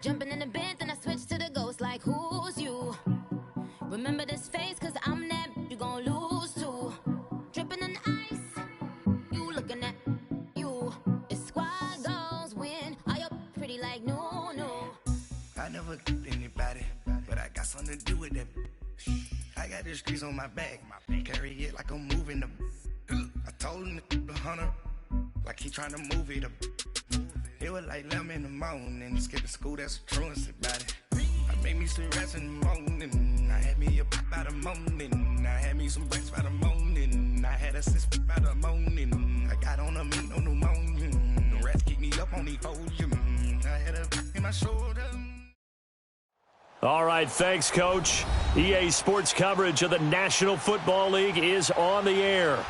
Jumping in the bed, then I switch to the ghost like, who's you? Remember this face, cause I'm that you gon' lose to. Dripping in ice, you looking at you. It's squad goals win. Are you pretty like no, no? I never anybody, but I got something to do with that. I got the streets on my back, carry it like I'm moving the. I told him the hunter, like he trying to move it up. It was like 11 in the morning, skipping school, that's a truancy about it. I made me some rest in the morning, I had me a pop by the morning, I had me some breaks by the morning, I had a sis by the morning, I got on a meat, no pneumonia, the rats keep me up on the podium, I had a in my shoulder. All right, thanks, Coach. EA Sports coverage of the National Football League is on the air.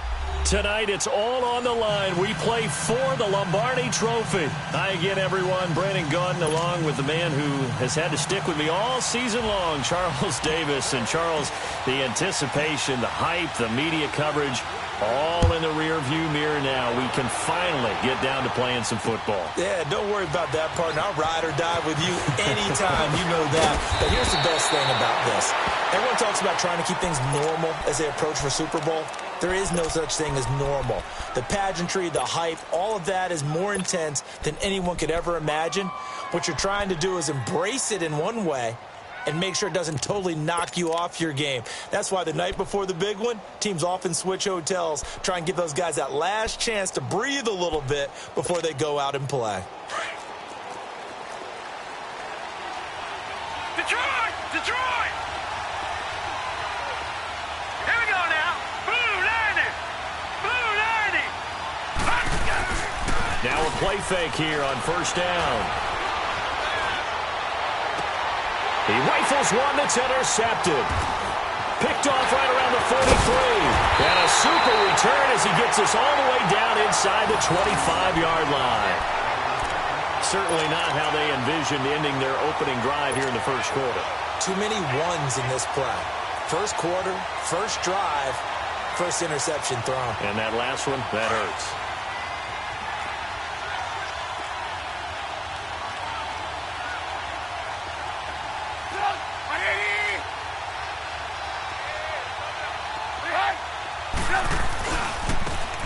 Tonight, it's all on the line. We play for the Lombardi Trophy. Hi again, everyone. Brandon Gaudin, along with the man who has had to stick with me all season long, Charles Davis. And, Charles, the anticipation, the hype, the media coverage, all in the rear-view mirror now. We can finally get down to playing some football. Yeah, don't worry about that, partner. I'll ride or die with you anytime. You know that. But here's the best thing about this. Everyone talks about trying to keep things normal as they approach for Super Bowl. There is no such thing as normal. The pageantry, the hype, all of that is more intense than anyone could ever imagine. What you're trying to do is embrace it in one way and make sure it doesn't totally knock you off your game. That's why the night before the big one, teams often switch hotels, try and give those guys that last chance to breathe a little bit before they go out and play. Detroit! Detroit! Here we go now. Blue 90! Blue 90! Now a play fake here on first down. He rifles one that's intercepted. Picked off right around the 43. And a super return as he gets us all the way down inside the 25-yard line. Certainly not how they envisioned ending their opening drive here in the first quarter. Too many ones in this play. First quarter, first drive, first interception thrown. And that last one, that hurts.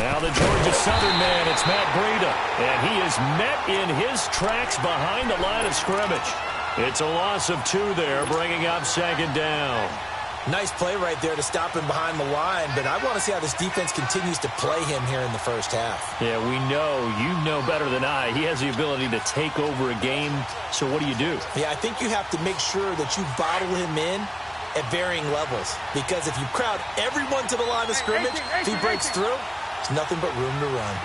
Now the Georgia Southern man, it's Matt Breida. And he is met in his tracks behind the line of scrimmage. It's a loss of 2 there, bringing up second down. Nice play right there to stop him behind the line, but I want to see how this defense continues to play him here in the first half. Yeah, we know. You know better than I. He has the ability to take over a game, so what do you do? Yeah, I think you have to make sure that you bottle him in at varying levels, because if you crowd everyone to the line of scrimmage, if he breaks through, there's nothing but room to run.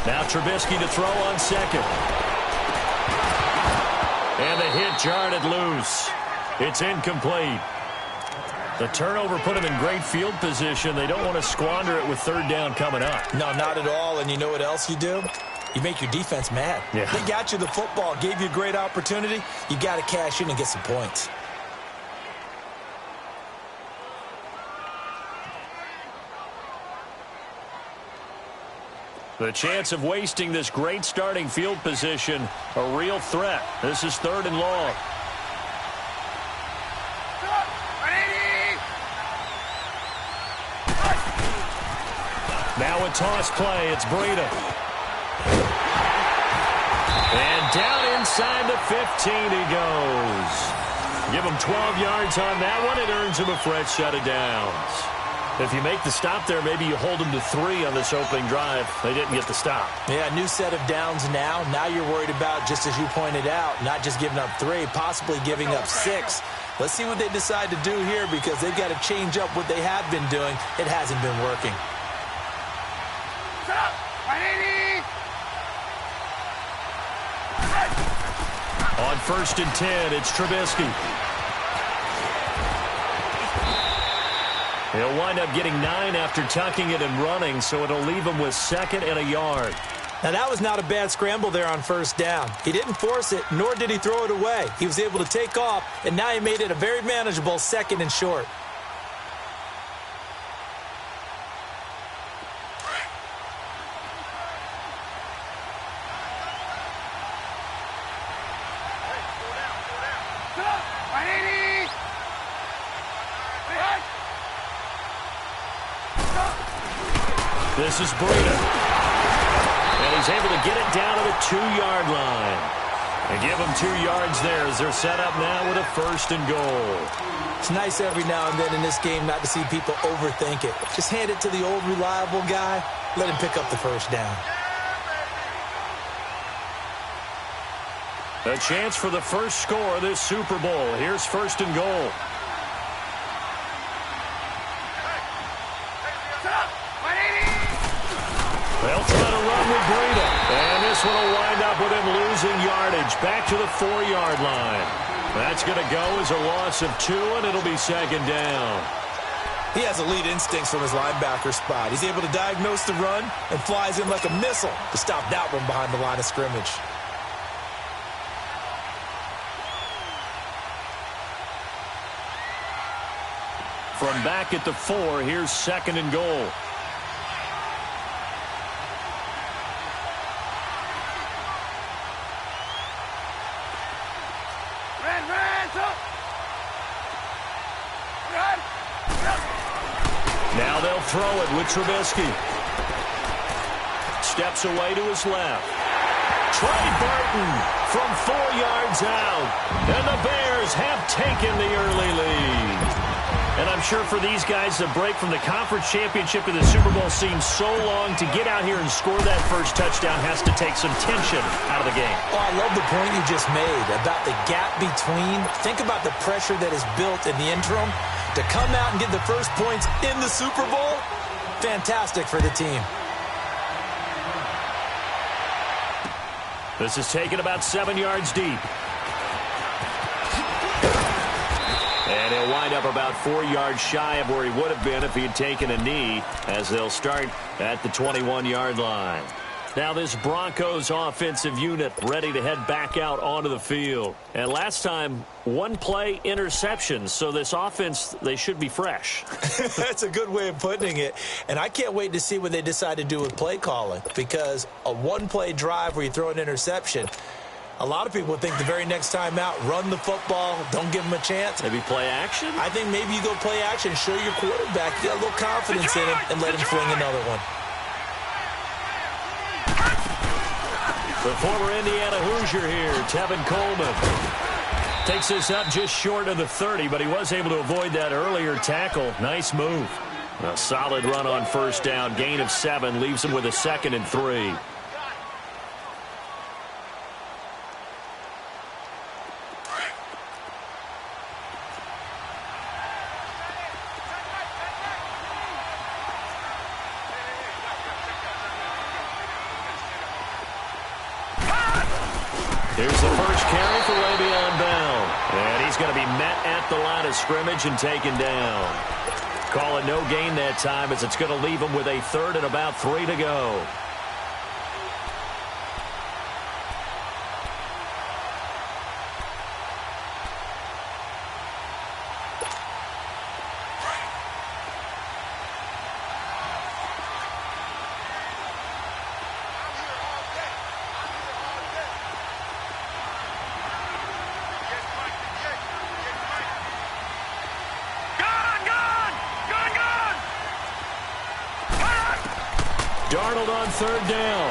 Now Trubisky to throw on second. And the hit jarred it loose. It's incomplete. The turnover put him in great field position. They don't want to squander it with third down coming up. No, not at all. And you know what else you do? You make your defense mad. Yeah. They got you the football, gave you a great opportunity. You got to cash in and get some points. The chance of wasting this great starting field position, a real threat. This is third and long. Now a toss play. It's Breida. And down inside the 15 he goes. Give him 12 yards on that one. It earns him a fresh set of downs. If you make the stop there, maybe you hold them to 3 on this opening drive. They didn't get the stop. Yeah, new set of downs now. Now you're worried about, just as you pointed out, not just giving up 3, possibly giving up 6. Let's see what they decide to do here, because they've got to change up what they have been doing. It hasn't been working. On first and 10, it's Trubisky. He'll wind up getting 9 after tucking it and running, so it'll leave him with 2nd and a yard. Now, that was not a bad scramble there on first down. He didn't force it, nor did he throw it away. He was able to take off, and now he made it a very manageable 2nd and short. This is Breida. And he's able to get it down to the 2-yard line. And give them 2 yards there as they're set up now with a 1st and goal. It's nice every now and then in this game not to see people overthink it. Just hand it to the old reliable guy. Let him pick up the 1st down. A chance for the first score of this Super Bowl. Here's 1st and goal. They'll try to run with Breida. And this one will wind up with him losing yardage. Back to the 4-yard line. That's going to go as a loss of 2, and it'll be 2nd down. He has elite instincts from his linebacker spot. He's able to diagnose the run and flies in like a missile to stop that one behind the line of scrimmage. From back at the 4, here's 2nd and goal. Now they'll throw it with Trubisky. Steps away to his left. Trey Burton from 4 yards out. And the Bears have taken the early lead. And I'm sure for these guys, the break from the conference championship to the Super Bowl seems so long. To get out here and score that first touchdown has to take some tension out of the game. Oh, I love the point you just made about the gap between. Think about the pressure that is built in the interim. To come out and get the first points in the Super Bowl, fantastic for the team. This is taken about 7 yards deep. And he'll wind up about 4 yards shy of where he would have been if he had taken a knee, as they'll start at the 21-yard line. Now this Broncos offensive unit ready to head back out onto the field. And last time, 1 play interception. So this offense, they should be fresh. That's a good way of putting it. And I can't wait to see what they decide to do with play calling. Because a 1-play drive where you throw an interception, a lot of people think the very next time out, run the football, don't give them a chance. Maybe play action? I think maybe you go play action, show your quarterback, get a little confidence in him, and let him fling another one. The former Indiana Hoosier here, Tevin Coleman. Takes this up just short of the 30, but he was able to avoid that earlier tackle. Nice move. A solid run on 1st down. Gain of 7 leaves him with a 2nd and 3. Here's the first carry for Le'Veon Bell. And he's going to be met at the line of scrimmage and taken down. Call it no gain that time, as it's going to leave him with a 3rd and about 3 to go. Darnold on 3rd down.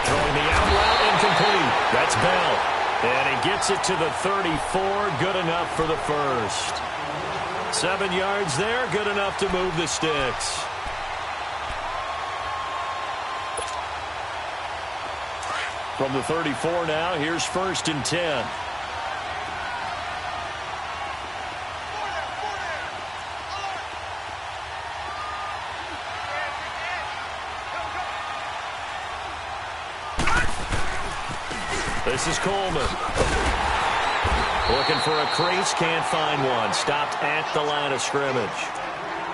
Throwing the out route incomplete. That's Bell. And he gets it to the 34. Good enough for the 1st. 7 yards there. Good enough to move the sticks. From the 34 now, here's 1st and 10. This is Coleman. Looking for a crease, can't find one. Stopped at the line of scrimmage.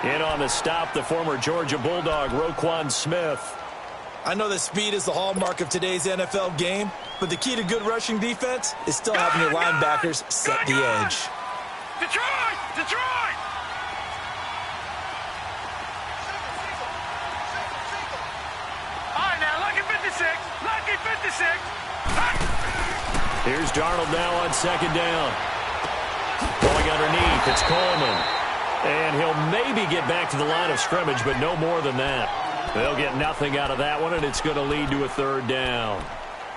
In on the stop, the former Georgia Bulldog, Roquan Smith. I know that speed is the hallmark of today's NFL game, but the key to good rushing defense is still having your linebackers set the edge. Detroit! Detroit! All right, now, lucky 56. Lucky 56. Here's Darnold now on 2nd down. Going underneath, it's Coleman. And he'll maybe get back to the line of scrimmage, but no more than that. They'll get nothing out of that one, and it's going to lead to a third down.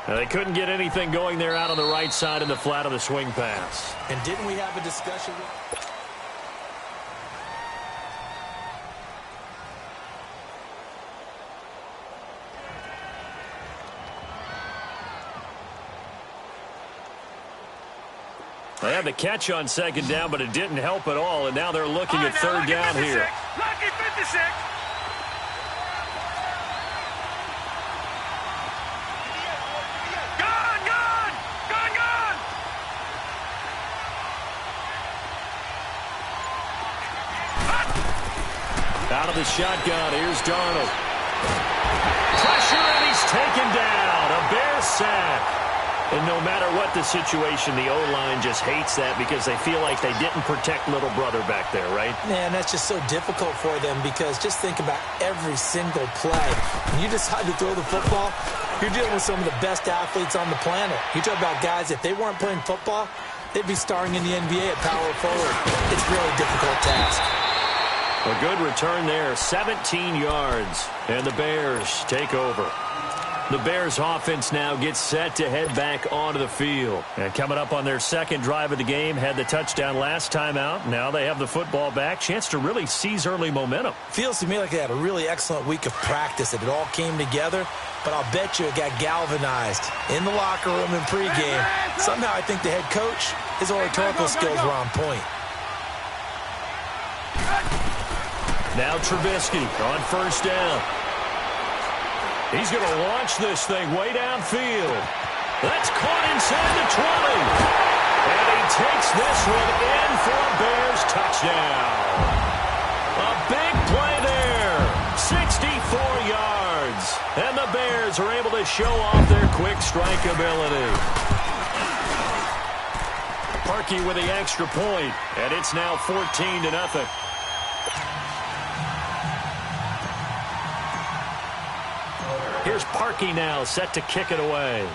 Now, they couldn't get anything going there out on the right side in the flat of the swing pass. And didn't we have a discussion? They had the catch on second down, but it didn't help at all, and now they're looking at third down here. Lucky 56. Out of the shotgun, here's Darnold. Pressure, and he's taken down. A Bears sack. And no matter what the situation, the O-line just hates that because they feel like they didn't protect little brother back there, right? Man, that's just so difficult for them because just think about every single play. When you decide to throw the football, you're dealing with some of the best athletes on the planet. You talk about guys, if they weren't playing football, they'd be starring in the NBA at power forward. It's a really difficult task. A good return there, 17 yards, and the Bears take over. The Bears offense now gets set to head back onto the field. And coming up on their second drive of the game, had the touchdown last time out. Now they have the football back. Chance to really seize early momentum. Feels to me like they had a really excellent week of practice. It all came together, but I'll bet you it got galvanized in the locker room in pregame. Somehow I think the head coach, his oratorical skills were on point. Now Trubisky on first down. He's going to launch this thing way downfield. That's caught inside the 20. And he takes this one in for a Bears touchdown. A big play there. 64 yards. And the Bears are able to show off their quick strike ability. Parkey with the extra point, and it's now 14-0. Here's Parkey now, set to kick it away.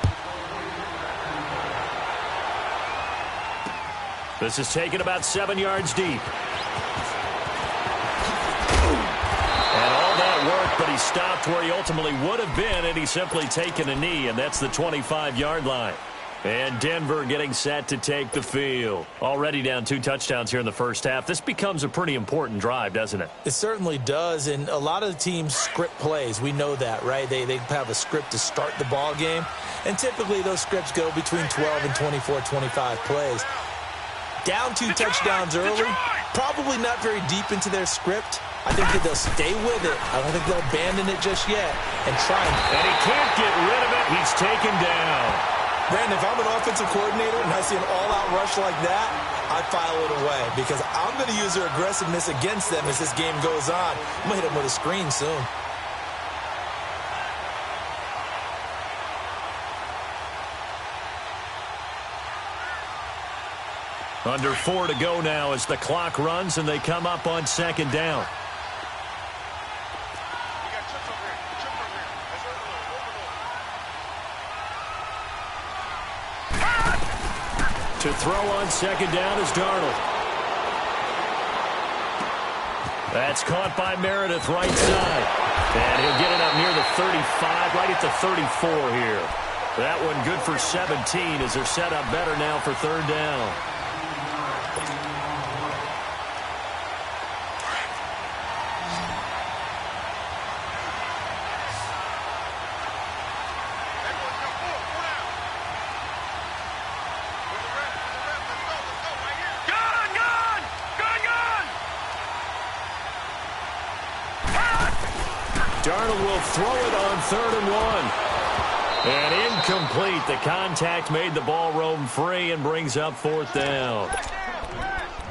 This is taken about 7 yards deep. And all that work, but he stopped where he ultimately would have been, and he's simply taken a knee, and that's the 25-yard line. And Denver getting set to take the field. Already down 2 touchdowns here in the first half. This becomes a pretty important drive, doesn't it? It certainly does, and a lot of the teams script plays. We know that, right? They have a script to start the ball game, and typically those scripts go between 12 and 24, 25 plays. Down 2 touchdowns early, probably not very deep into their script. I think that they'll stay with it. I don't think they'll abandon it just yet and try. And he can't get rid of it. He's taken down. Brandon, if I'm an offensive coordinator and I see an all-out rush like that, I file it away because I'm going to use their aggressiveness against them as this game goes on. I'm going to hit them with a screen soon. Under 4 to go now as the clock runs and they come up on second down. To throw on second down is Darnold. That's caught by Meredith right side. And he'll get it up near the 35, right at the 34 here. That one good for 17 as they're set up better now for third down. Darnold will throw it on 3rd and 1. And incomplete. The contact made the ball roam free and brings up 4th down.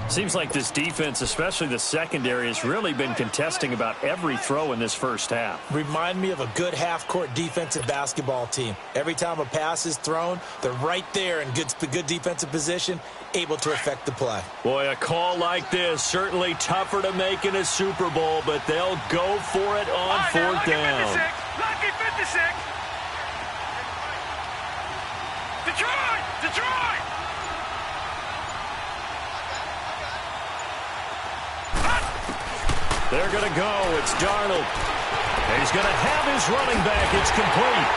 Seems like this defense, especially the secondary, has really been contesting about every throw in this first half. Remind me of a good half-court defensive basketball team. Every time a pass is thrown, they're right there in good defensive position, able to affect the play. Boy, a call like this, certainly tougher to make in a Super Bowl, but they'll go for it on 4th down. Lucky 56. Detroit! Detroit! They're going to go. It's Darnold. And he's going to have his running back. It's complete.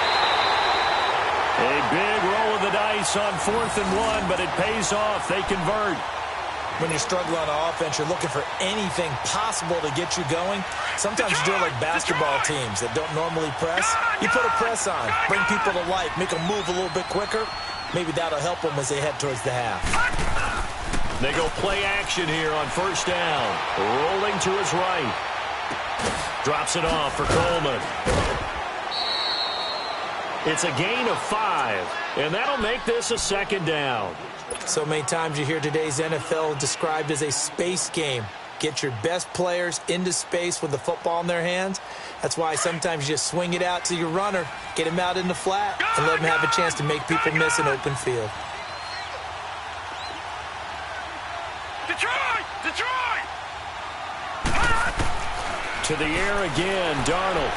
A big roll of the dice on 4th and 1, but it pays off. They convert. When you're struggling on offense, you're looking for anything possible to get you going. Sometimes you do it like basketball teams that don't normally press. You put a press on, bring people to life, make them move a little bit quicker. Maybe that'll help them as they head towards the half. They go play action here on 1st down. Rolling to his right. Drops it off for Coleman. It's a gain of 5, and that'll make this a 2nd down. So many times you hear today's NFL described as a space game. Get your best players into space with the football in their hands. That's why sometimes you just swing it out to your runner, get him out in the flat, and let him have a chance to make people miss an open field. Detroit! To the air again, Darnold.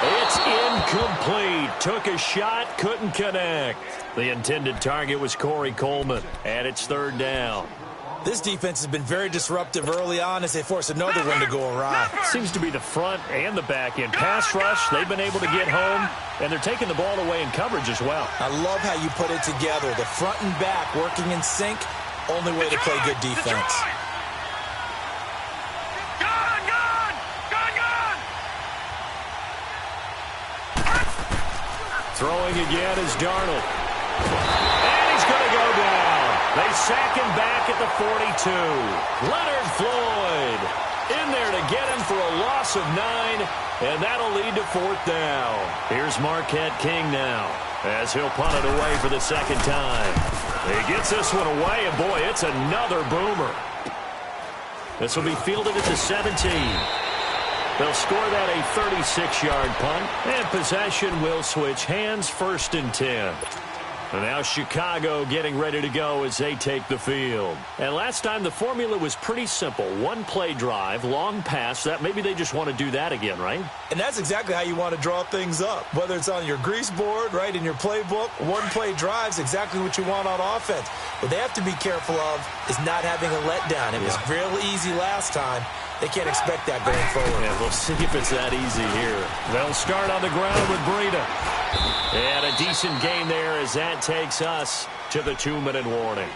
It's incomplete. Took a shot, couldn't connect. The intended target was Corey Coleman, and it's 3rd down. This defense has been very disruptive early on as they force another one to go awry. Seems to be the front and the back end. Pass rush, they've been able to get home, and they're taking the ball away in coverage as well. I love how you put it together. The front and back working in sync, only way to play good defense. Throwing again is Darnold. And he's going to go down. They sack him back at the 42. Leonard Floyd in there to get him for a loss of 9, and that'll lead to 4th down. Here's Marquette King now as he'll punt it away for the 2nd time. He gets this one away, and boy, it's another boomer. This will be fielded at the 17. They'll score that a 36-yard punt, and possession will switch hands, 1st and 10. And now Chicago getting ready to go as they take the field. And last time the formula was pretty simple. 1-play drive, long pass. That maybe they just want to do that again, right? And that's exactly how you want to draw things up. Whether it's on your grease board, right, in your playbook, 1-play drive is exactly what you want on offense. What they have to be careful of is not having a letdown. It was real easy last time. They can't expect that going forward. Yeah, we'll see if it's that easy here. They'll start on the ground with Breida. And a decent gain there as that takes us to the 2-minute warning.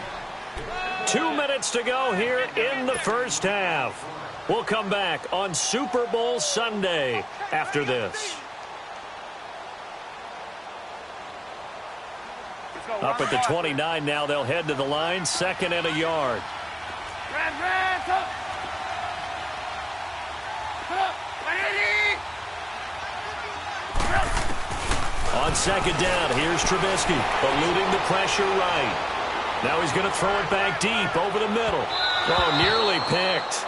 2 minutes to go here in the 1st half. We'll come back on Super Bowl Sunday after this. Up at the 29 now, they'll head to the line, 2nd and a yard. On 2nd down, here's Trubisky, eluding the pressure right. Now he's going to throw it back deep over the middle. Oh, nearly picked.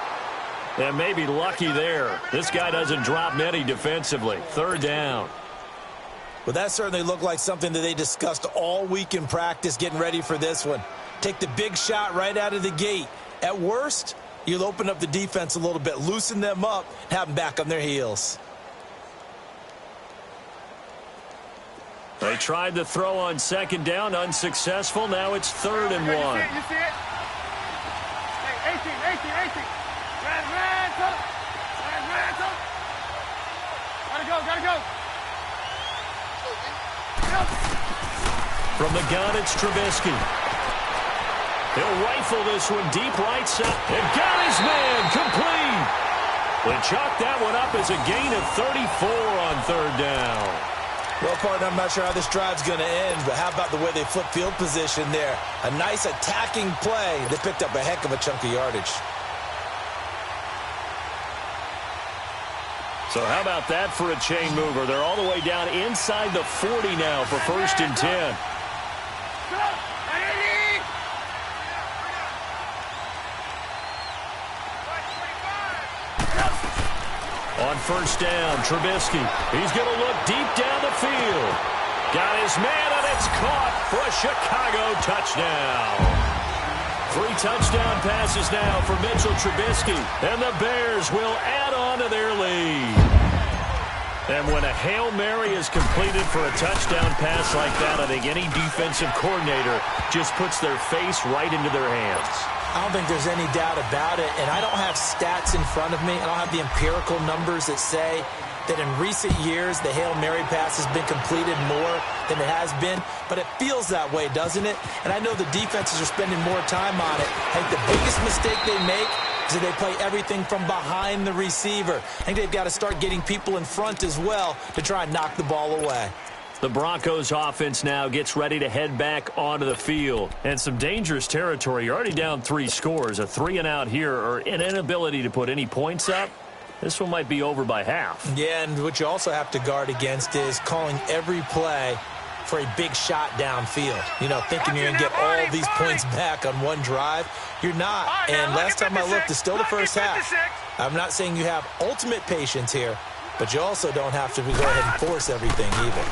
And maybe lucky there. This guy doesn't drop many defensively. 3rd down. Well, that certainly looked like something that they discussed all week in practice getting ready for this one. Take the big shot right out of the gate. At worst, you'll open up the defense a little bit, loosen them up, have them back on their heels. They tried to throw on 2nd down, unsuccessful. Now it's 3rd and 1. You see it? Hey, 18. Ransom. Gotta go. From the gun, it's Trubisky. He'll rifle this one deep right side. And got his man complete. They chalk that one up as a gain of 34 on 3rd down. Well, partner, I'm not sure how this drive's going to end, but how about the way they flip field position there? A nice attacking play. They picked up a heck of a chunk of yardage. So how about that for a chain mover? They're all the way down inside the 40 now for 1st and 10. On 1st down, Trubisky. He's going to look deep down the field. Got his man, and it's caught for a Chicago touchdown. 3 touchdown passes now for Mitchell Trubisky, and the Bears will add on to their lead. And when a Hail Mary is completed for a touchdown pass like that, I think any defensive coordinator just puts their face right into their hands. I don't think there's any doubt about it, and I don't have stats in front of me. I don't have the empirical numbers that say that in recent years the Hail Mary pass has been completed more than it has been, but it feels that way, doesn't it? And I know the defenses are spending more time on it. I think the biggest mistake they make is that they play everything from behind the receiver. I think they've got to start getting people in front as well to try and knock the ball away. The Broncos offense now gets ready to head back onto the field. And some dangerous territory. You're already down 3 scores. A 3-and-out here or an inability to put any points up. This one might be over by half. Yeah, and what you also have to guard against is calling every play for a big shot downfield. You know, thinking you're going to get all these points back on one drive. You're not. And last time I looked, it's still the first half. I'm not saying you have ultimate patience here, but you also don't have to go ahead and force everything either.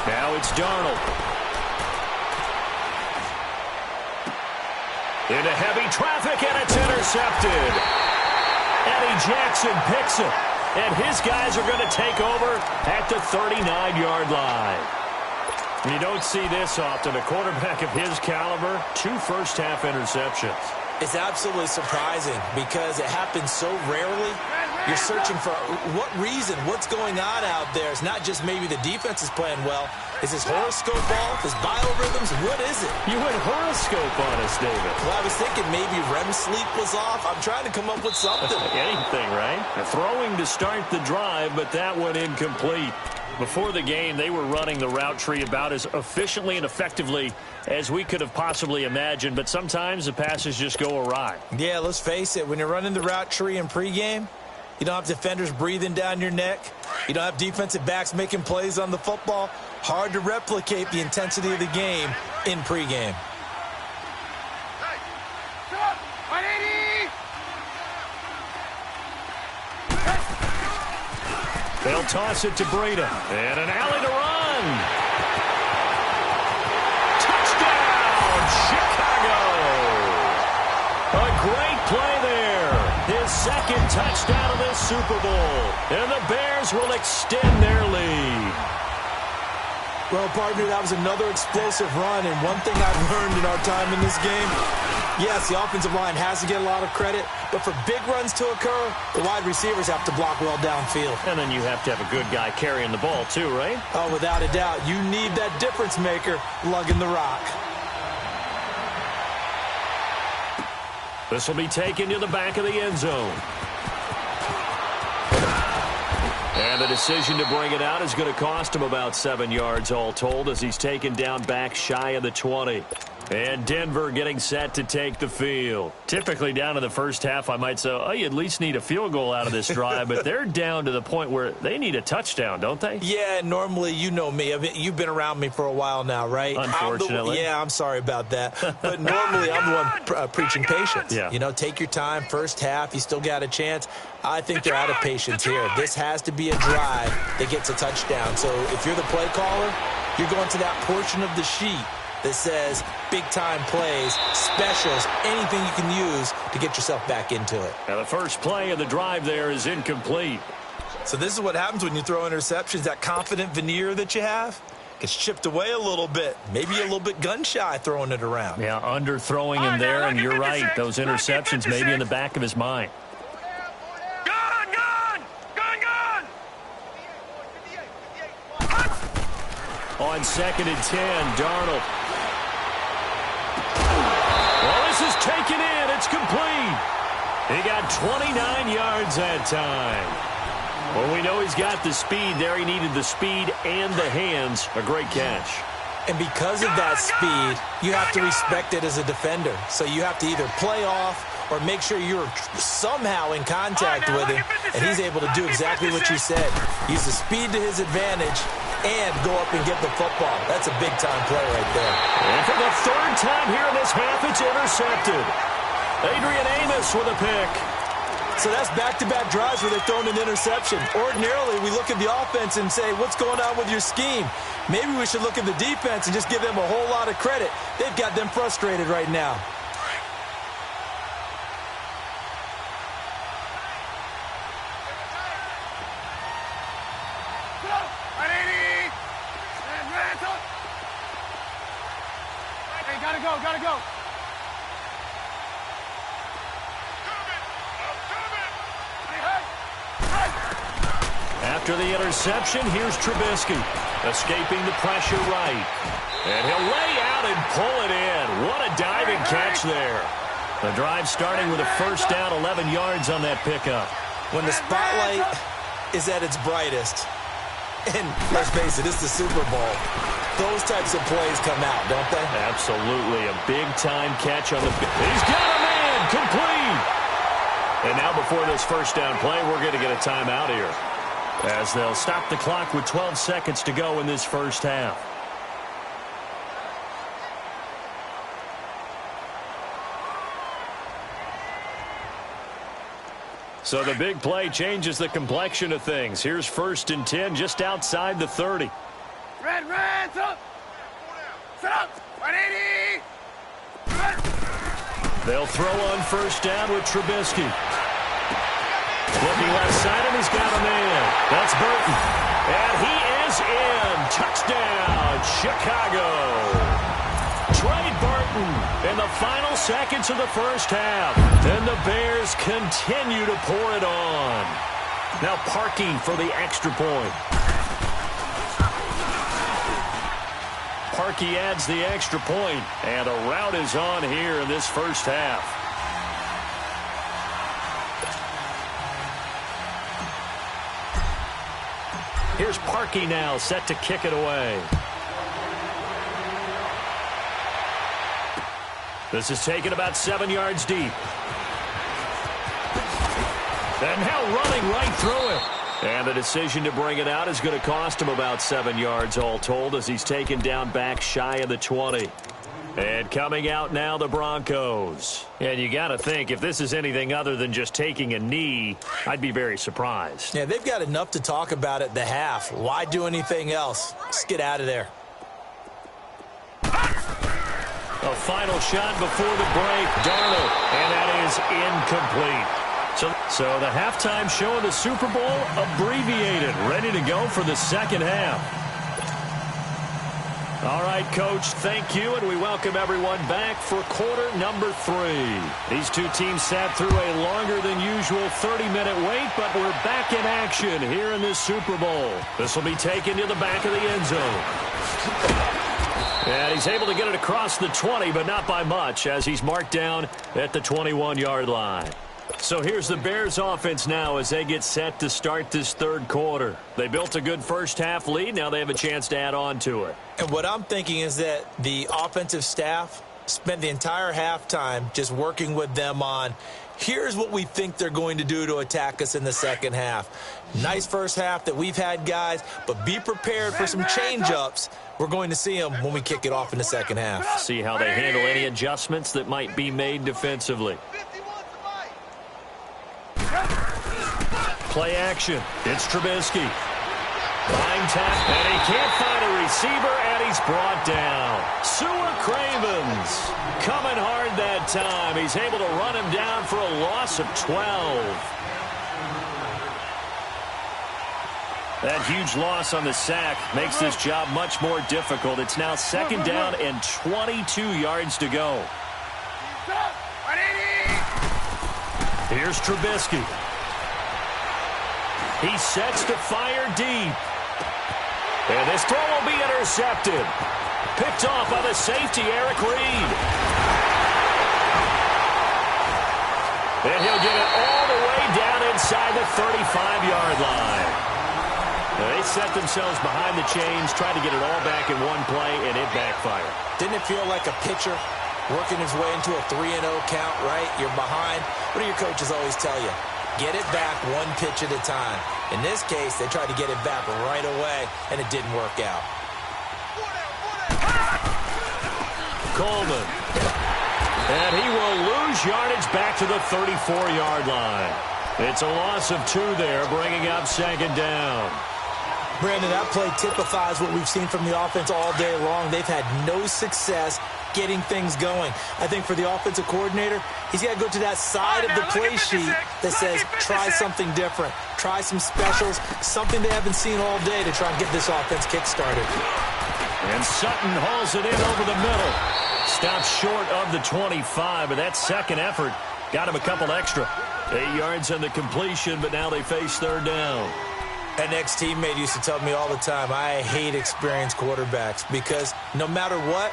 Now it's Darnold. Into heavy traffic, and it's intercepted. Eddie Jackson picks it, and his guys are going to take over at the 39-yard line. You don't see this often. A quarterback of his caliber, 2 first-half interceptions. It's absolutely surprising because it happens so rarely. You're searching for what reason, what's going on out there. It's not just maybe the defense is playing well. Is his horoscope off? His biorhythms? What is it? You went horoscope on us, David. Well, I was thinking maybe REM sleep was off. I'm trying to come up with something. Anything, right? Throwing to start the drive, but that one incomplete. Before the game, they were running the route tree about as efficiently and effectively as we could have possibly imagined, but sometimes the passes just go awry. Yeah, let's face it. When you're running the route tree in pregame, you don't have defenders breathing down your neck. You don't have defensive backs making plays on the football. Hard to replicate the intensity of the game in pregame. They'll toss it to Breida. And an alley to run. Touchdown, Chicago. A great play there. His second touchdown of this Super Bowl. And the Bears will extend their lead. Well, partner, that was another explosive run. And one thing I've learned in our time in this game, yes, the offensive line has to get a lot of credit, but for big runs to occur, the wide receivers have to block well downfield. And then you have to have a good guy carrying the ball too, right? Oh, without a doubt. You need that difference maker lugging the rock. This will be taken to the back of the end zone. And the decision to bring it out is going to cost him about 7 yards all told as he's taken down back shy of the 20. And Denver getting set to take the field. Typically down in the first half, I might say, oh, you at least need a field goal out of this drive, but they're down to the point where they need a touchdown, don't they? Yeah, normally, you know me. I mean, you've been around me for a while now, right? Unfortunately. I'm sorry about that. But normally, I'm the one preaching patience. Yeah. You know, take your time. First half, you still got a chance. I think they're out of patience here. This has to be a drive that gets a touchdown. So if you're the play caller, you're going to that portion of the sheet that says big-time plays, specials, anything you can use to get yourself back into it. Now the first play of the drive there is incomplete. So this is what happens when you throw interceptions. That confident veneer that you have gets chipped away a little bit. Maybe a little bit gun-shy throwing it around. Yeah, underthrowing him there, and you're right. Those interceptions may be in the back of his mind. On 2nd and 10, Darnold. Well, this is taken in. It's complete. He got 29 yards that time. Well, we know he's got the speed there. He needed the speed and the hands. A great catch. And because of that speed, you have to respect it as a defender. So you have to either play off or make sure you're somehow in contact with him, and he's able to do exactly what you said. Use the speed to his advantage and go up and get the football. That's a big-time play right there. And for the 3rd time here in this half, it's intercepted. Adrian Amos with a pick. So that's back-to-back drives where they've thrown an interception. Ordinarily, we look at the offense and say, what's going on with your scheme? Maybe we should look at the defense and just give them a whole lot of credit. They've got them frustrated right now. Gotta go. After the interception, here's Trubisky. Escaping the pressure right. And he'll lay out and pull it in. What a diving catch there. The drive starting with a first down, 11 yards on that pickup. When the spotlight is at its brightest, and let's face it, it's the Super Bowl, those types of plays come out, don't they? Absolutely. A big-time catch on the... He's got a man! Complete! And now before this first down play, we're going to get a timeout here, as they'll stop the clock with 12 seconds to go in this first half. So the big play changes the complexion of things. Here's 1st and 10 just outside the 30. Red, set up! Set up! 180! They'll throw on first down with Trubisky. Looking left side, and he's got a man. That's Burton. And he is in. Touchdown, Chicago. Trey Burton in the final seconds of the first half. Then the Bears continue to pour it on. Now Parkey for the extra point. Parkey adds the extra point, and a rout is on here in this first half. Here's Parkey now, set to kick it away. This is taken about 7 yards deep. And now running right through it. And the decision to bring it out is going to cost him about 7 yards all told, as he's taken down back shy of the 20. And coming out now, the Broncos. And you got to think, if this is anything other than just taking a knee, I'd be very surprised. Yeah, they've got enough to talk about at the half. Why do anything else? Just get out of there. A final shot before the break. Darnold. And that is incomplete. So the halftime show of the Super Bowl abbreviated. Ready to go for the second half. All right, Coach, thank you, and we welcome everyone back for quarter number 3. These two teams sat through a longer than usual 30-minute wait, but we're back in action here in this Super Bowl. This will be taken to the back of the end zone. And he's able to get it across the 20, but not by much, as he's marked down at the 21-yard line. So here's the Bears offense now as they get set to start this third quarter. They built a good first half lead. Now they have a chance to add on to it. And what I'm thinking is that the offensive staff spent the entire halftime just working with them on, here's what we think they're going to do to attack us in the second half. Nice first half that we've had, guys, but be prepared for some change-ups. We're going to see them when we kick it off in the second half. See how they handle any adjustments that might be made defensively. Play action. It's Trubisky. Line tap, and he can't find a receiver, and he's brought down. Sewer Cravens coming hard that time. He's able to run him down for a loss of 12. That huge loss on the sack makes this job much more difficult. It's now second down and 22 yards to go. Here's Trubisky. He sets to fire deep. And this throw will be intercepted. Picked off by the safety, Eric Reed. And he'll get it all the way down inside the 35-yard line. They set themselves behind the chains, tried to get it all back in one play, and it backfired. Didn't it feel like a pitcher working his way into a 3-0 count, right? You're behind. What do your coaches always tell you? Get it back one pitch at a time. In this case, they tried to get it back right away, and it didn't work out. Coleman. And he will lose yardage back to the 34-yard line. It's a loss of 2 there, bringing up second down. Brandon, that play typifies what we've seen from the offense all day long. They've had no success getting things going. I think for the offensive coordinator, he's got to go to that side of the play sheet that says try something different. Try some specials, something they haven't seen all day to try and get this offense kick-started. And Sutton hauls it in over the middle. Stops short of the 25, but that second effort got him a couple extra. 8 yards on the completion, but now they face third down. An ex-teammate used to tell me all the time, I hate experienced quarterbacks because no matter what,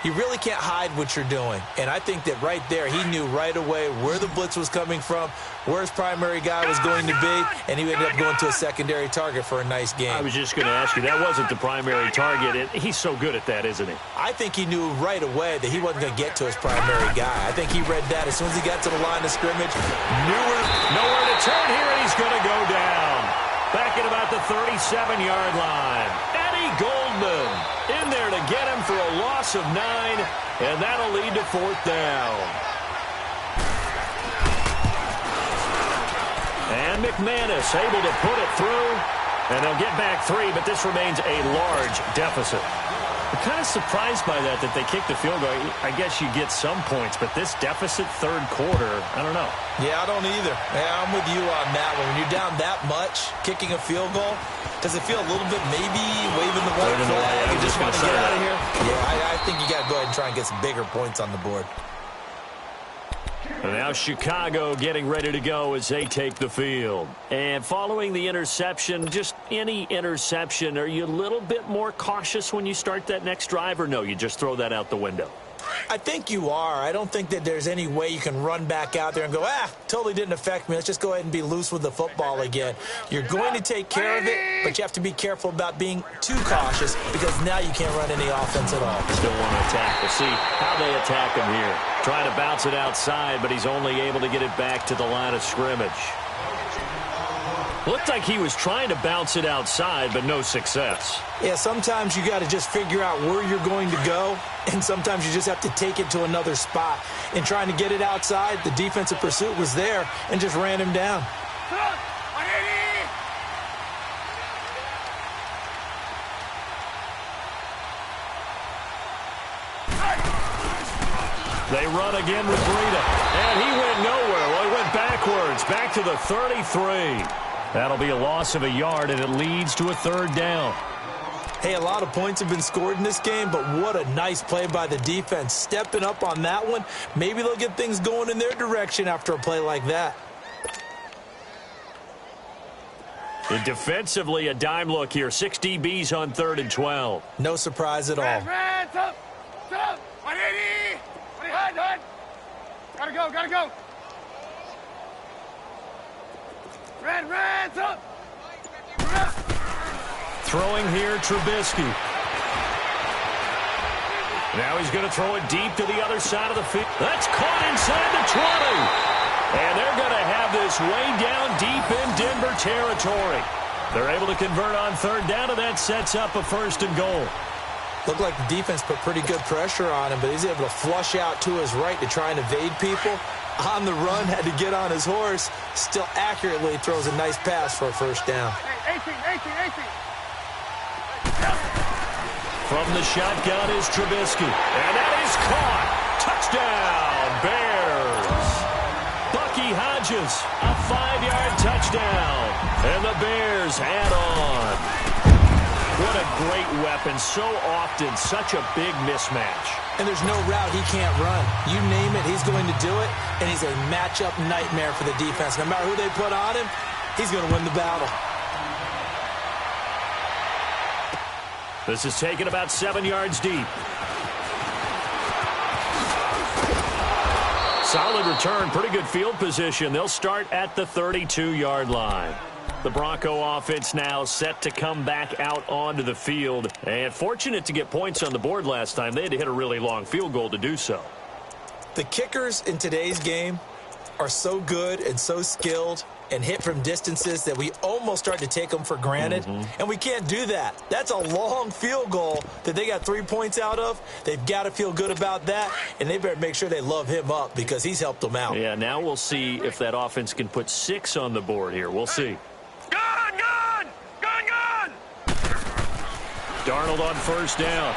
you really can't hide what you're doing. And I think that right there, he knew right away where the blitz was coming from, where his primary guy was going to be, and he ended up going to a secondary target for a nice game. I was just going to ask you, that wasn't the primary target. He's so good at that, isn't he? I think he knew right away that he wasn't going to get to his primary guy. I think he read that as soon as he got to the line of scrimmage. Nowhere to turn here, and he's going to go down. Back at about the 37-yard line. Eddie Goldman in there to get him for a loss of 9, and that'll lead to 4th down. And McManus able to put it through, and they'll get back 3, but this remains a large deficit. I'm kind of surprised by that they kicked the field goal. I guess you get some points, but this deficit third quarter, I don't know. Yeah, I don't either. Yeah, I'm with you on that one. When you're down that much, kicking a field goal, does it feel a little bit maybe waving the white flag? You just want to get out of here? Yeah, I think you got to go ahead and try and get some bigger points on the board. And now Chicago getting ready to go as they take the field. And following the interception, just any interception, are you a little bit more cautious when you start that next drive, or no, you just throw that out the window? I think you are. I don't think that there's any way you can run back out there and go, totally didn't affect me. Let's just go ahead and be loose with the football again. You're going to take care of it, but you have to be careful about being too cautious because now you can't run any offense at all. Still want to attack. We'll see how they attack him here. Trying to bounce it outside, but he's only able to get it back to the line of scrimmage. Looked like he was trying to bounce it outside, but no success. Yeah, sometimes you got to just figure out where you're going to go, and sometimes you just have to take it to another spot. In trying to get it outside, the defensive pursuit was there and just ran him down. They run again with Breida, and he went nowhere. Well, he went backwards, back to the 33. That'll be a loss of a yard, and it leads to a 3rd down. Hey, a lot of points have been scored in this game, but what a nice play by the defense. Stepping up on that one, maybe they'll get things going in their direction after a play like that. And defensively, a dime look here. 6 DBs on 3rd and 12. No surprise at all. Gotta go. Throwing here, Trubisky. Now he's going to throw it deep to the other side of the field. That's caught inside the 20. And they're going to have this way down deep in Denver territory. They're able to convert on 3rd down, and that sets up a 1st and goal. Looked like the defense put pretty good pressure on him, but he's able to flush out to his right to try and evade people. On the run, had to get on his horse. Still accurately throws a nice pass for a 1st down. 18. From the shotgun is Trubisky. And that is caught. Touchdown, Bears. Bucky Hodges, a 5-yard touchdown. And the Bears add on. What a great weapon. So often, such a big mismatch. And there's no route he can't run. You name it, he's going to do it. And he's a matchup nightmare for the defense. No matter who they put on him, he's going to win the battle. This is taken about 7 yards deep. Solid return, pretty good field position. They'll start at the 32-yard line. The Bronco offense now set to come back out onto the field. And fortunate to get points on the board last time. They had to hit a really long field goal to do so. The kickers in today's game are so good and so skilled and hit from distances that we almost start to take them for granted. And we can't do that. That's a long field goal that they got 3 points out of. They've got to feel good about that, and they better make sure they love him up because he's helped them out. Yeah, now we'll see if that offense can put 6 on the board here. We'll see. Gone! Darnold on 1st down.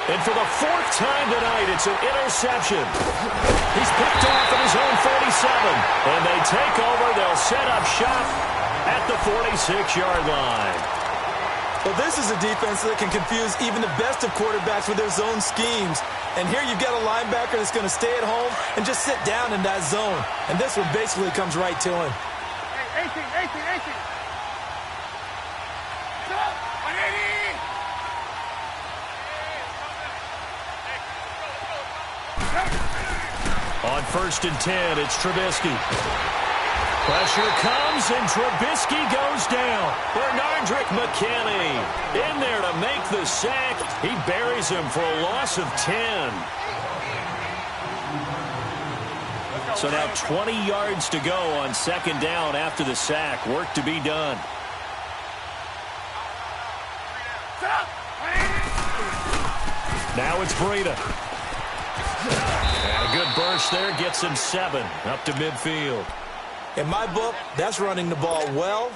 And for the 4th time tonight, it's an interception. He's picked off at his own 47. And they take over. They'll set up shop at the 46-yard line. Well, this is a defense that can confuse even the best of quarterbacks with their zone schemes. And here you've got a linebacker that's going to stay at home and just sit down in that zone. And this one basically comes right to him. On 1st and 10, it's Trubisky. Pressure comes, and Trubisky goes down. Bernardrick McKinney in there to make the sack. He buries him for a loss of 10. So now 20 yards to go on 2nd down after the sack. Work to be done. Now it's Breida. And a good burst there gets him 7 up to midfield. In my book, that's running the ball well,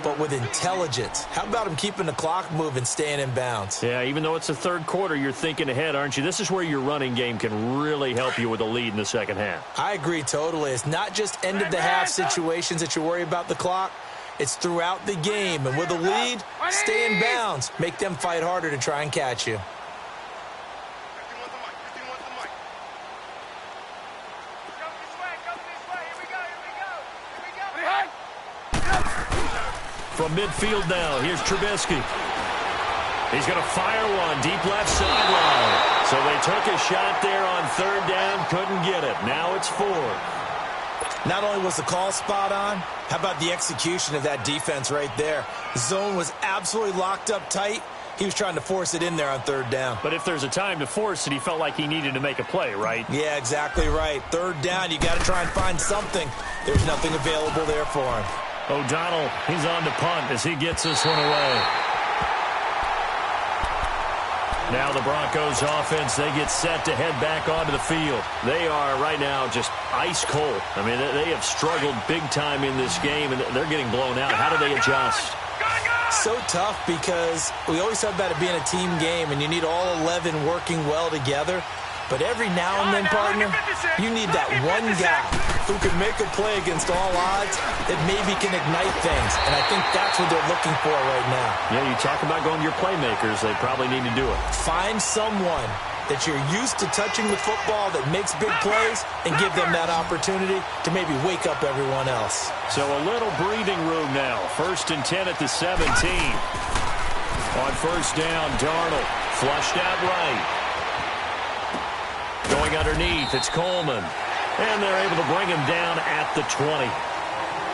but with intelligence. How about him keeping the clock moving, staying in bounds? Yeah, even though it's the 3rd quarter, you're thinking ahead, aren't you? This is where your running game can really help you with a lead in the 2nd half. I agree totally. It's not just end-of-the-half situations that you worry about the clock. It's throughout the game. And with a lead, stay in bounds. Make them fight harder to try and catch you. From midfield now, here's Trubisky. He's going to fire one deep left sideline. So they took a shot there on 3rd down, couldn't get it. Now it's 4. Not only was the call spot on, how about the execution of that defense right there? The zone was absolutely locked up tight. He was trying to force it in there on 3rd down. But if there's a time to force it, he felt like he needed to make a play, right? Yeah, exactly right. 3rd down, you got to try and find something. There's nothing available there for him. O'Donnell, he's on to punt as he gets this one away. Now the Broncos offense, they get set to head back onto the field. They are right now just ice cold. I mean, they have struggled big time in this game, and they're getting blown out. How do they adjust? So tough because we always talk about it being a team game, and you need all 11 working well together. But every now and then, partner, you need that one guy who can make a play against all odds that maybe can ignite things. And I think that's what they're looking for right now. Yeah, you talk about going to your playmakers. They probably need to do it. Find someone that you're used to touching the football that makes big plays and give them that opportunity to maybe wake up everyone else. So a little breathing room now. 1st and 10 at the 17. On 1st down, Darnold flushed out right. Going underneath, it's Coleman. And they're able to bring him down at the 20.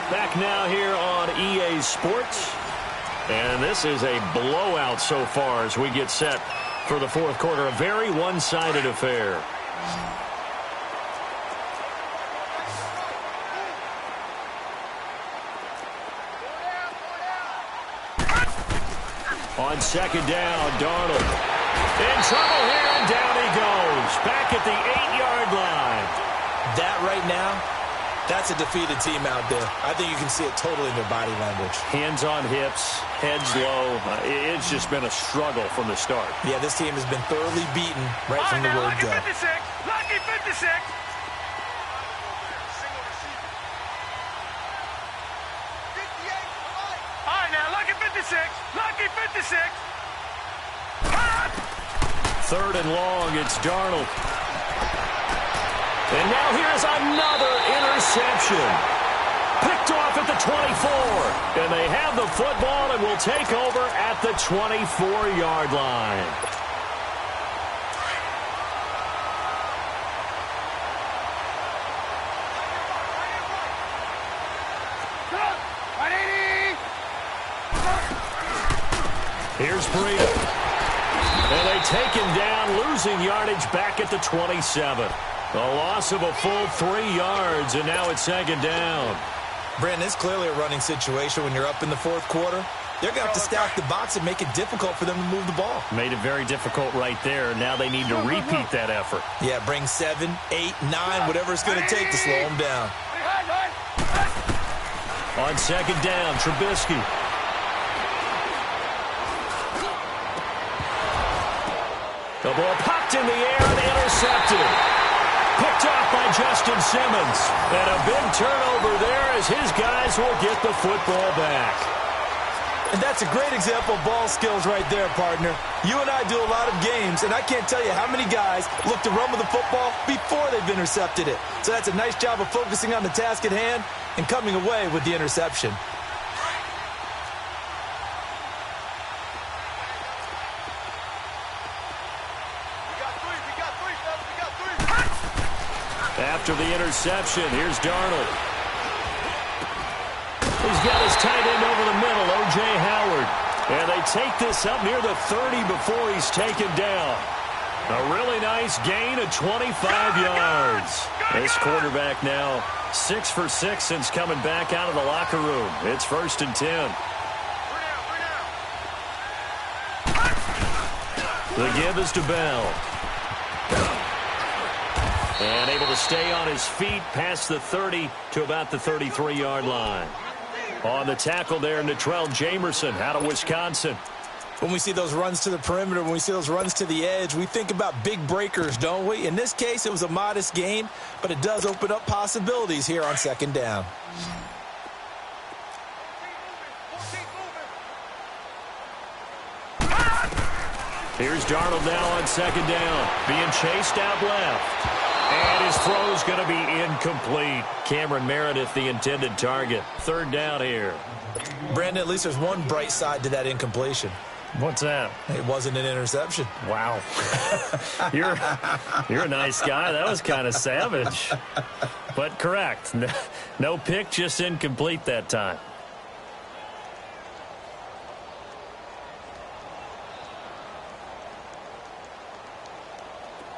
Back now here on EA Sports. And this is a blowout so far as we get set for the 4th quarter. A very one-sided affair. On 2nd down, Darnold. In trouble here, and down he goes. Back at the 8-yard line. That right now, that's a defeated team out there. I think you can see it totally in their body language. Hands on hips, heads low. It's just been a struggle from the start. Yeah, this team has been thoroughly beaten right from the word go. Lucky 56. All right, now, lucky 56. Lucky 56. 3rd and long, it's Darnold. And now here's another interception. Picked off at the 24. And they have the football and will take over at the 24-yard line. Here's Breida. And they take him down, losing yardage back at the 27. A loss of a full 3 yards, and now it's 2nd down. Brandon, it's clearly a running situation when you're up in the 4th quarter. They're going to have to stack the box and make it difficult for them to move the ball. Made it very difficult right there. Now they need to repeat that effort. Yeah, bring 7, 8, 9, whatever it's going to take to slow them down. On 2nd down, Trubisky. The ball popped in the air and intercepted. Picked off by Justin Simmons. And a big turnover there as his guys will get the football back. And that's a great example of ball skills right there, partner. You and I do a lot of games, and I can't tell you how many guys look to run with the football before they've intercepted it. So that's a nice job of focusing on the task at hand and coming away with the interception. After the interception, here's Darnold. He's got his tight end over the middle, O.J. Howard. And they take this up near the 30 before he's taken down. A really nice gain of 25 yards. This quarterback now 6 for 6 since coming back out of the locker room. It's 1st and 10. The give is to Bell. And able to stay on his feet past the 30 to about the 33-yard line. On the tackle there, Natrell Jamerson out of Wisconsin. When we see those runs to the perimeter, when we see those runs to the edge, we think about big breakers, don't we? In this case, it was a modest gain, but it does open up possibilities here on 2nd down. Here's Darnold now on 2nd down, being chased out left. And his throw's going to be incomplete. Cameron Meredith, the intended target. 3rd down here. Brandon, at least there's one bright side to that incompletion. What's that? It wasn't an interception. Wow. You're a nice guy. That was kind of savage. But correct. No pick, just incomplete that time.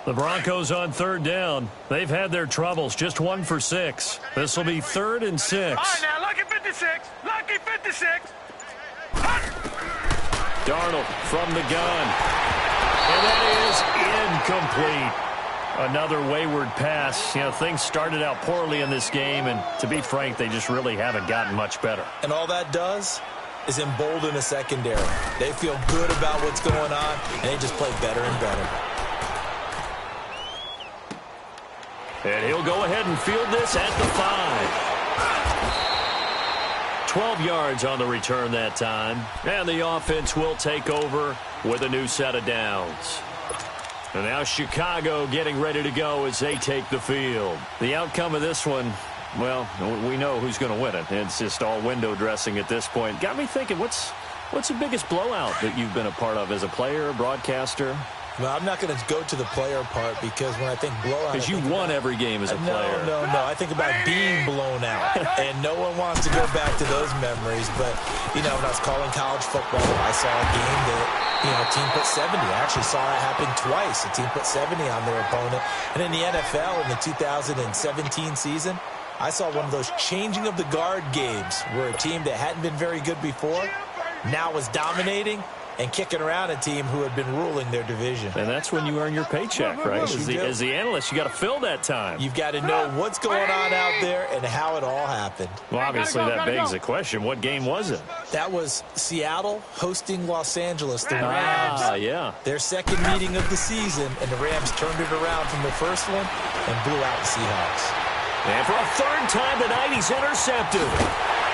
The Broncos on 3rd down. They've had their troubles. Just 1 for 6. This will be 3rd and 6. All right, now, lucky 56. Lucky 56. Darnold from the gun. And that is incomplete. Another wayward pass. You know, things started out poorly in this game, and to be frank, they just really haven't gotten much better. And all that does is embolden a secondary. They feel good about what's going on, and they just play better and better. And he'll go ahead and field this at the 5. 12 yards on the return that time. And the offense will take over with a new set of downs. And now Chicago getting ready to go as they take the field. The outcome of this one, well, we know who's going to win it. It's just all window dressing at this point. Got me thinking, what's the biggest blowout that you've been a part of as a player, broadcaster? Well, I'm not going to go to the player part because when I think blowout... Because you won every game as a player. No. I think about being blown out. And no one wants to go back to those memories. But, you know, when I was calling college football, I saw a game that, you know, a team put 70. I actually saw it happen twice. A team put 70 on their opponent. And in the NFL, in the 2017 season, I saw one of those changing of the guard games where a team that hadn't been very good before now was dominating and kicking around a team who had been ruling their division. And that's when you earn your paycheck, right? As the analyst, you got to fill that time. You've got to know what's going on out there and how it all happened. Well, obviously that begs the question, what game was it? That was Seattle hosting Los Angeles, the Rams. Yeah. Their second meeting of the season, and the Rams turned it around from the first one and blew out the Seahawks. And for a 3rd time tonight, he's intercepted.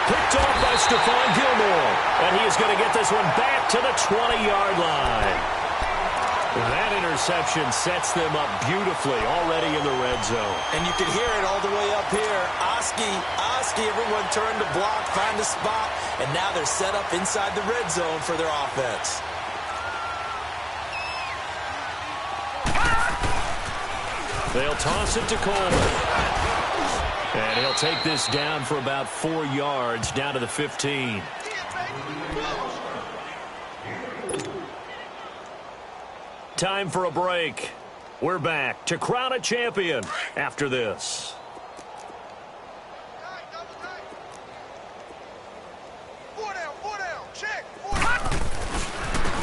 Picked off by Stephon Gilmore. And he is going to get this one back to the 20-yard line. That interception sets them up beautifully already in the red zone. And you can hear it all the way up here. Oski, everyone turned to block, find a spot, and now they're set up inside the red zone for their offense. They'll toss it to Coleman. And he'll take this down for about 4 yards, down to the 15. Time for a break. We're back to crown a champion after this.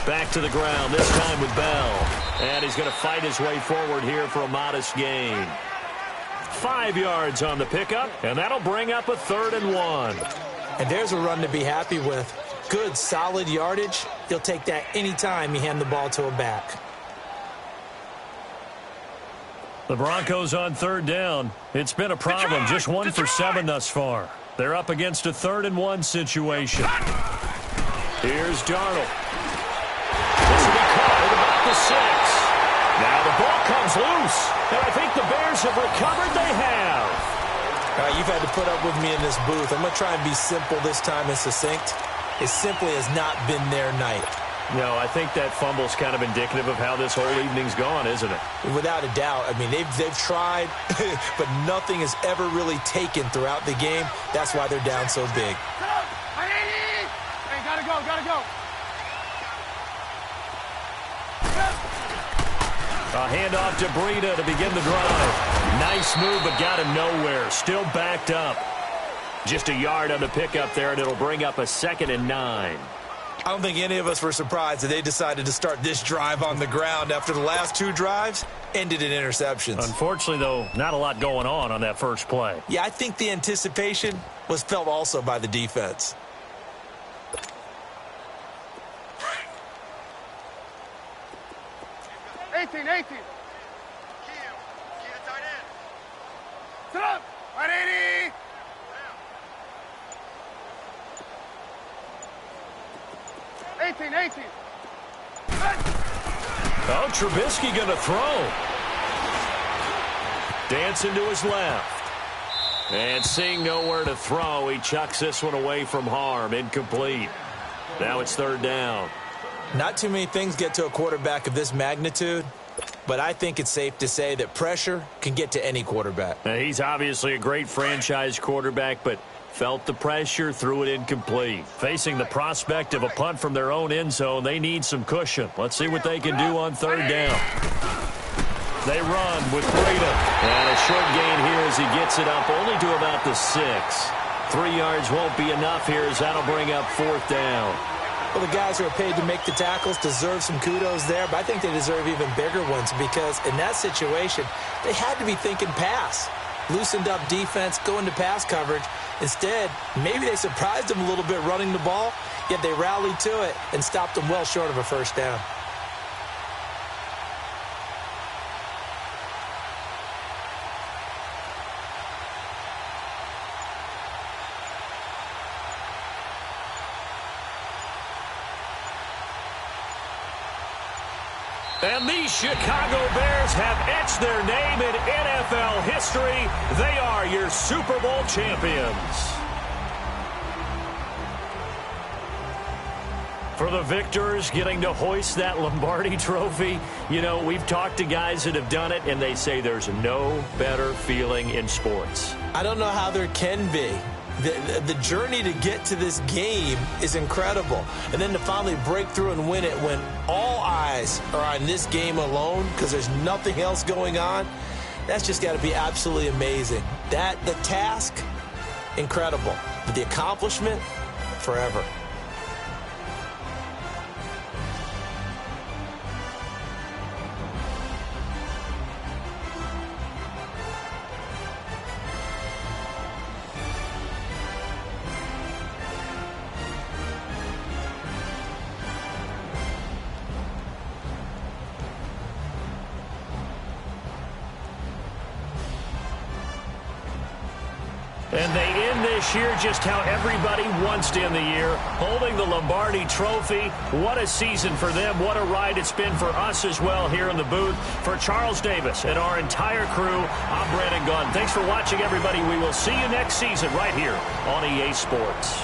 Back to the ground, this time with Bell. And he's going to fight his way forward here for a modest gain. 5 yards on the pickup, and that'll bring up a 3rd and 1. And there's a run to be happy with. Good, solid yardage. He'll take that anytime you hand the ball to a back. The Broncos on 3rd down. It's been a problem. Just 1 for 7 thus far. They're up against a 3rd and 1 situation. Here's Darnold. This will be caught at about the 6. Now the ball comes loose, and I think the Bears have recovered. They have. You you've had to put up with me in this booth. I'm going to try and be simple this time and succinct. It simply has not been their night. No, I think that fumble's kind of indicative of how this whole evening's gone, isn't it? Without a doubt. I mean, they've tried, but nothing has ever really taken throughout the game. That's why they're down so big. Hey, gotta go. A handoff to Breida to begin the drive. Nice move, but got him nowhere. Still backed up. Just a yard on the pickup there, and it'll bring up a 2nd and 9. I don't think any of us were surprised that they decided to start this drive on the ground after the last 2 drives ended in interceptions. Unfortunately, though, not a lot going on that first play. Yeah, I think the anticipation was felt also by the defense. Eighteen. Sit up. 180. Eighteen. Oh, Trubisky going to throw. Dancing to his left. And seeing nowhere to throw, he chucks this one away from harm. Incomplete. Now it's 3rd down. Not too many things get to a quarterback of this magnitude, but I think it's safe to say that pressure can get to any quarterback. Now, he's obviously a great franchise quarterback, but felt the pressure, threw it incomplete. Facing the prospect of a punt from their own end zone, they need some cushion. Let's see what they can do on 3rd down. They run with Breida. And a short gain here as he gets it up only to about the 6. 3 yards won't be enough here as that'll bring up 4th down. Well, the guys who are paid to make the tackles deserve some kudos there, but I think they deserve even bigger ones because in that situation, they had to be thinking pass. Loosened up defense, going to pass coverage. Instead, maybe they surprised them a little bit running the ball, yet they rallied to it and stopped them well short of a 1st down. And the Chicago Bears have etched their name in NFL history. They are your Super Bowl champions. For the victors getting to hoist that Lombardi trophy, you know, we've talked to guys that have done it, and they say there's no better feeling in sports. I don't know how there can be. The journey to get to this game is incredible. And then to finally break through and win it when all eyes are on this game alone because there's nothing else going on, that's just got to be absolutely amazing. The task, incredible. But the accomplishment, forever. And they end this year just how everybody wants to end the year, holding the Lombardi Trophy. What a season for them. What a ride it's been for us as well here in the booth. For Charles Davis and our entire crew, I'm Brandon Gunn. Thanks for watching, everybody. We will see you next season right here on EA Sports.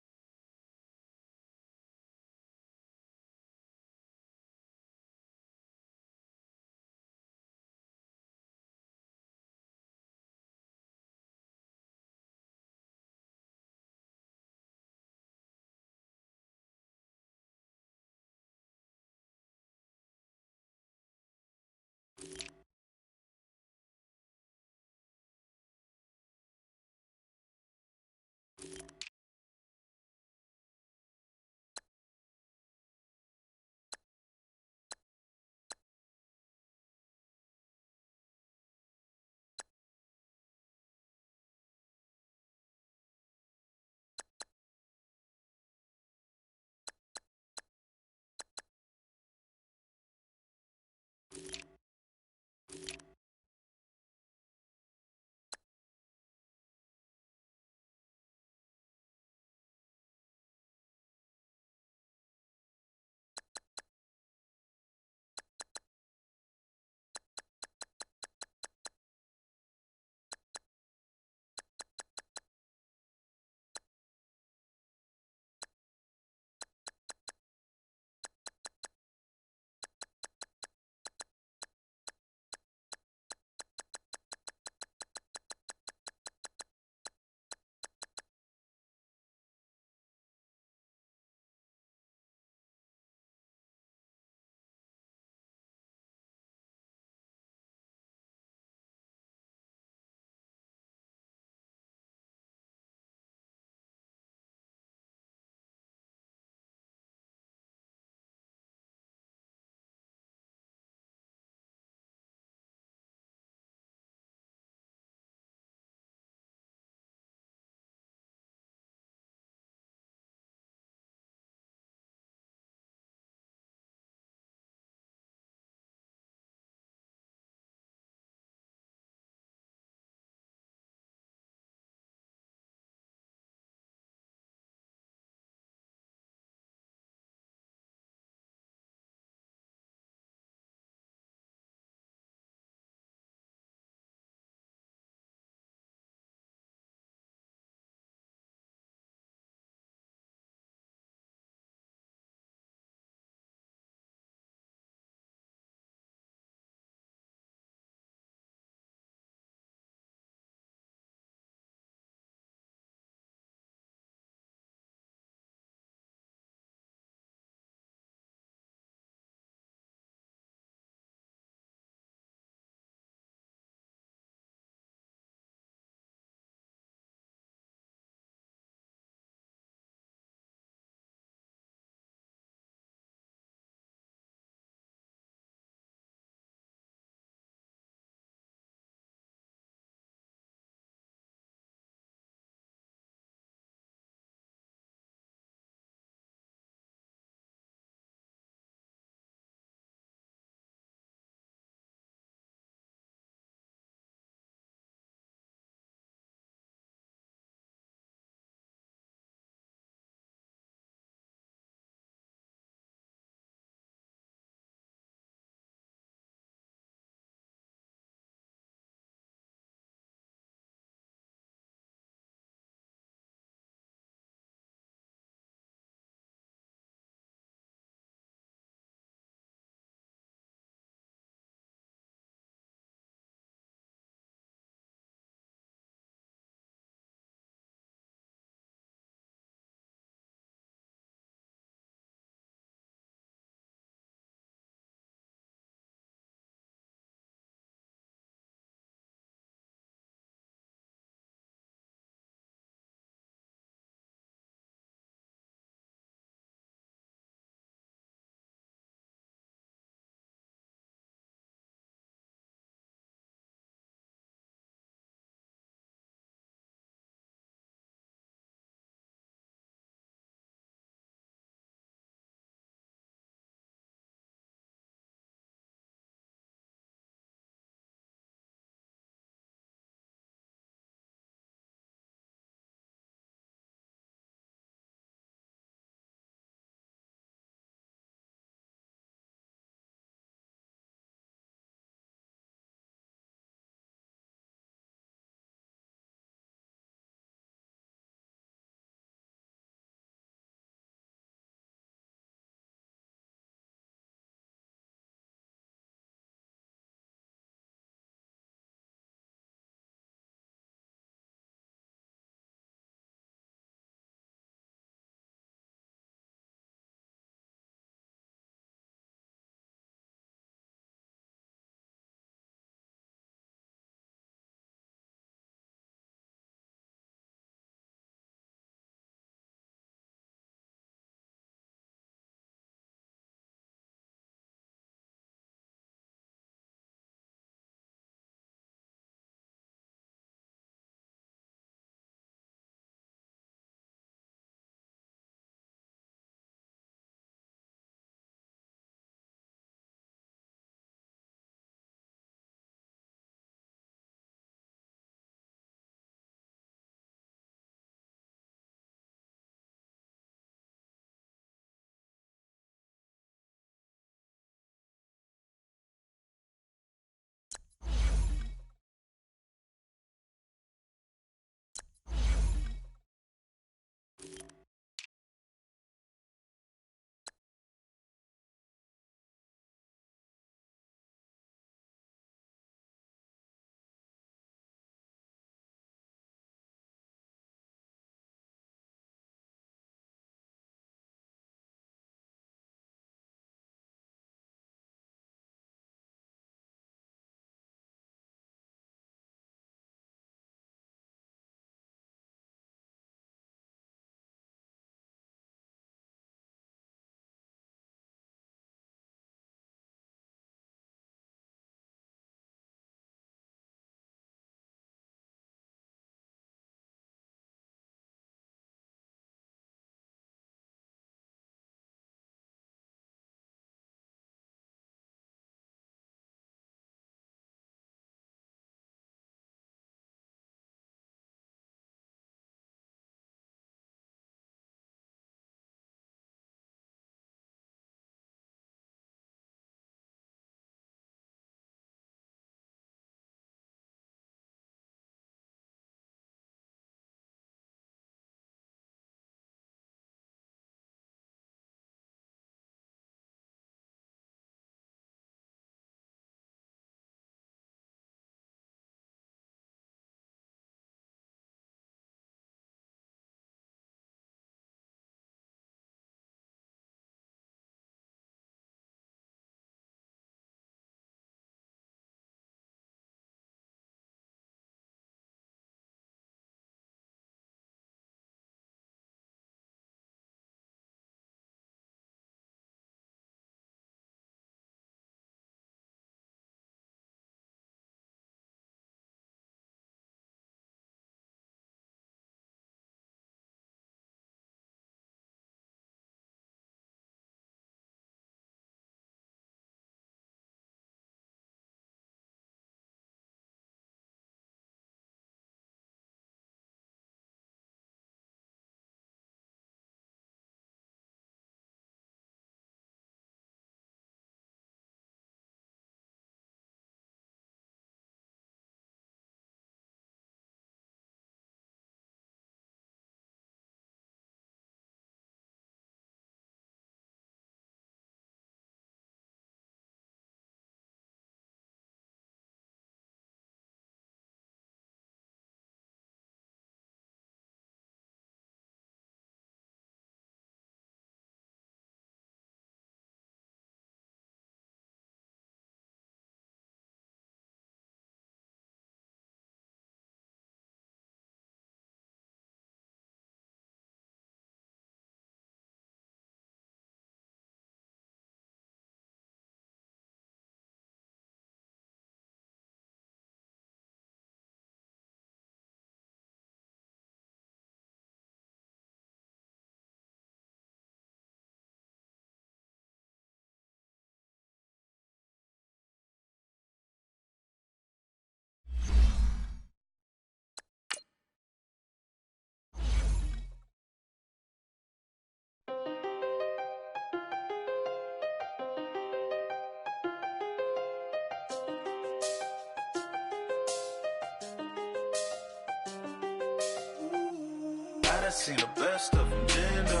done seen the best of them, Jando.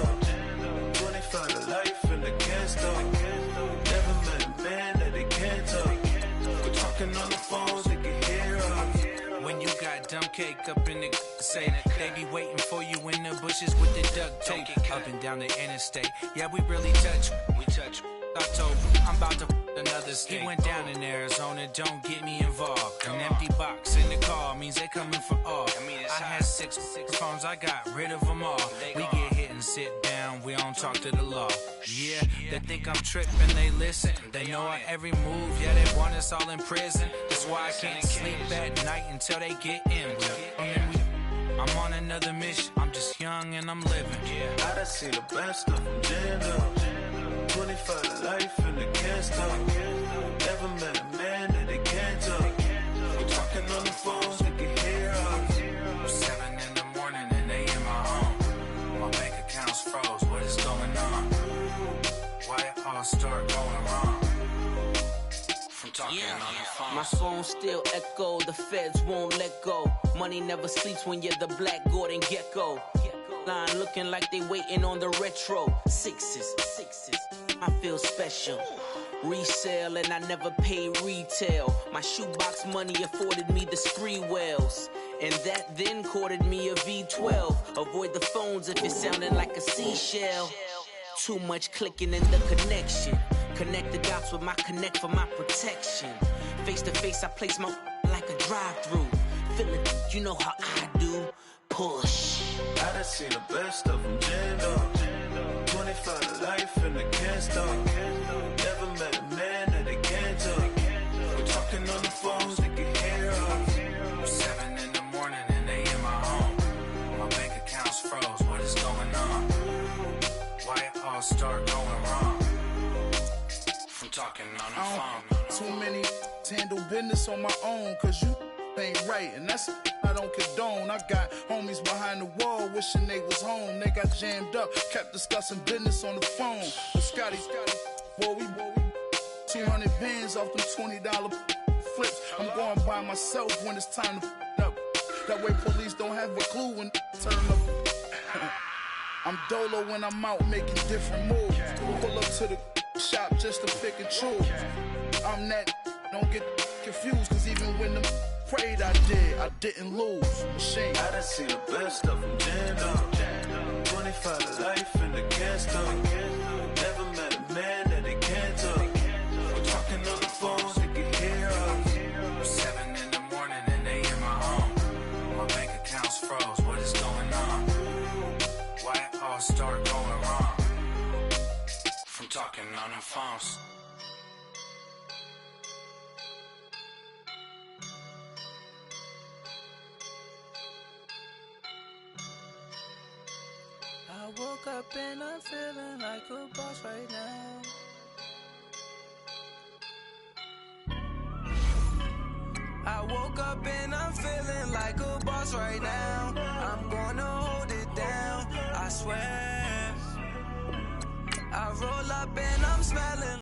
25 to life and they can't stop. Never met a man that they can't talk. We're talking on the phones, they can hear us. When you got dumb cake up in the say they be waiting for you in the bushes with the duct tape up and down the interstate. Yeah, we really touch. We touch. October, I'm about to another state. He went down in Arizona, don't get me involved. An empty box in the car means they coming for all. I had six phones, I got rid of them all. We get hit and sit down, we don't talk to the law. Yeah, they think I'm tripping, they listen. They know our every move, yeah, they want us all in prison. That's why I can't sleep at night until they get in. I'm on another mission, I'm just young and I'm living. I done seen the best of them, Jando. 25 to life and they can't stop. Never met a man that they can't talk. We're talking on the phones, they can hear us. 7 in the morning and they in my home. My bank account's froze, what is going on? Why it all start going wrong? From talking on the phone. My phone still echo, the feds won't let go. Money never sleeps when you're the Black Gordon Gecko. Line looking like they waiting on the retro. Sixes, I feel special. Resale and I never pay retail. My shoebox money afforded me the spree wells. And that then courted me a V12. Avoid the phones if it's sounding like a seashell. Too much clicking in the connection. Connect the dots with my connect for my protection. Face to face, I place my like a drive-through. Feeling, you know how I do. Push. I done seen the best of them, Jando. 25 to life and they can't stop. Never met a man that they can't talk. We're talking on the phones, they can hear us. 7 in the morning and they in my home. My bank account's froze, what is going on? Why it all start going wrong? From talking on the phone. Too many to handle business on my own, cause you ain't right, and that's I don't condone. I got homies behind the wall wishing they was home. They got jammed up, kept discussing business on the phone. But Scotty, boy, we 200 bands off them $20 flips. I'm going by myself when it's time to up. That way police don't have a clue when turn up. I'm dolo when I'm out making different moves. Pull up to the shop just to pick and choose. I'm that, don't get confused, cause even when the prayed I didn't lose. Machine. I done seen the best of them, Jando. 25 to life and they can't stop. Never met a man that they can't talk. We're talking on the phones, they can hear us. 7 in the morning and they in my home. My bank account's froze, what is going on? Why it all start going wrong? From talking on the phones. I woke up and I'm feeling like a boss right now. I woke up and I'm feeling like a boss right now. I'm gonna hold it down, I swear. I roll up and I'm smelling